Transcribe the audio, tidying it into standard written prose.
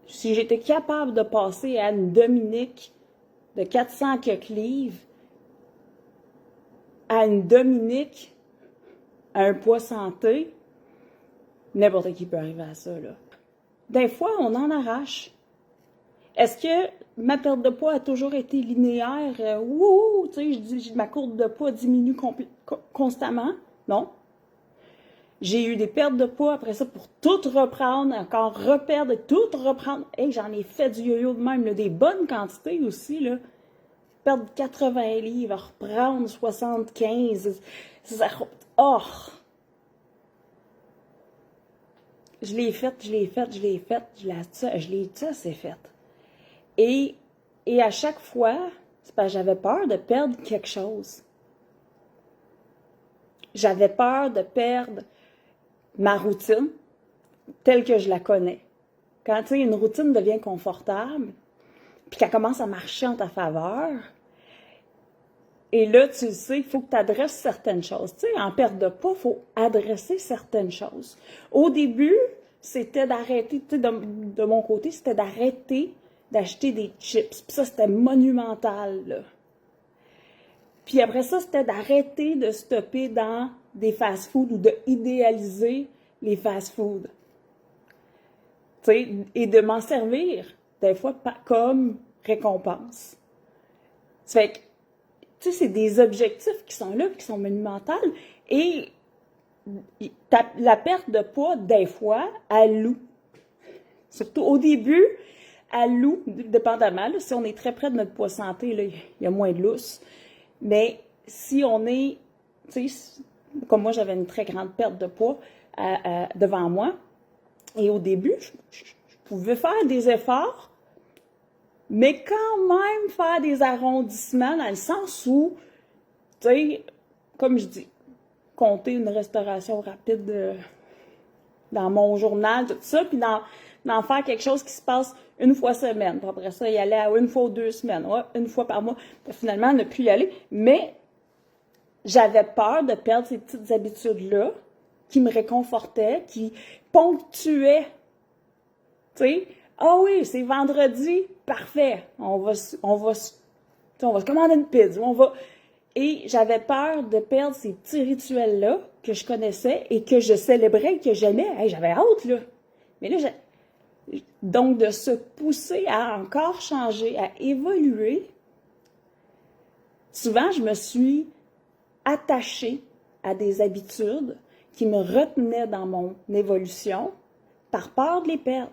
Si j'étais capable de passer à une Dominique de 400 quelques livres à une Dominique à un poids santé, n'importe qui peut arriver à ça, là. Des fois, on en arrache. Est-ce que ma perte de poids a toujours été linéaire? Tu sais, je dis ma courbe de poids diminue constamment? Non. J'ai eu des pertes de poids après ça pour tout reprendre, encore reperdre, tout reprendre. Hey, j'en ai fait du yo-yo de même, là, des bonnes quantités aussi, là. Perdre 80 livres, reprendre 75. Oh! Je l'ai fait, c'est fait. Et à chaque fois, c'est parce que j'avais peur de perdre quelque chose. J'avais peur de perdre ma routine telle que je la connais. Quand, tu sais, une routine devient confortable, puis qu'elle commence à marcher en ta faveur, et là, tu sais, il faut que tu adresses certaines choses. Tu sais, en perte de poids, il faut adresser certaines choses. Au début, c'était d'arrêter, tu sais, de mon côté, c'était d'arrêter d'acheter des chips. Puis ça, c'était monumental, là. Puis après ça, c'était d'arrêter de stopper dans des fast-foods ou d'idéaliser les fast-foods. Tu sais, et de m'en servir, des fois, comme récompense. Ça fait que, tu sais, c'est des objectifs qui sont là, qui sont monumentaux. Et la perte de poids, des fois, elle loue. Surtout au début, elle loue, dépendamment. Là, si on est très près de notre poids santé, là, il y a moins de lousse. Mais si on est, tu sais, comme moi, j'avais une très grande perte de poids devant moi. Et au début, je pouvais faire des efforts, mais quand même faire des arrondissements dans le sens où, tu sais, comme je dis, compter une restauration rapide dans mon journal, tout ça, puis d'en faire quelque chose qui se passe une fois semaine. Puis après ça, y aller à une fois ou 2 semaines, ouais, une fois par mois. Puis finalement, ne plus y aller. Mais j'avais peur de perdre ces petites habitudes-là qui me réconfortaient, qui ponctuaient. Tu sais, ah oui, c'est vendredi, parfait. On va se commander une pizza. Et j'avais peur de perdre ces petits rituels-là que je connaissais et que je célébrais et que j'aimais. Hey, j'avais hâte, là. Mais là, donc, de se pousser à encore changer, à évoluer, souvent, je me suis attachée à des habitudes qui me retenaient dans mon évolution par peur de les perdre.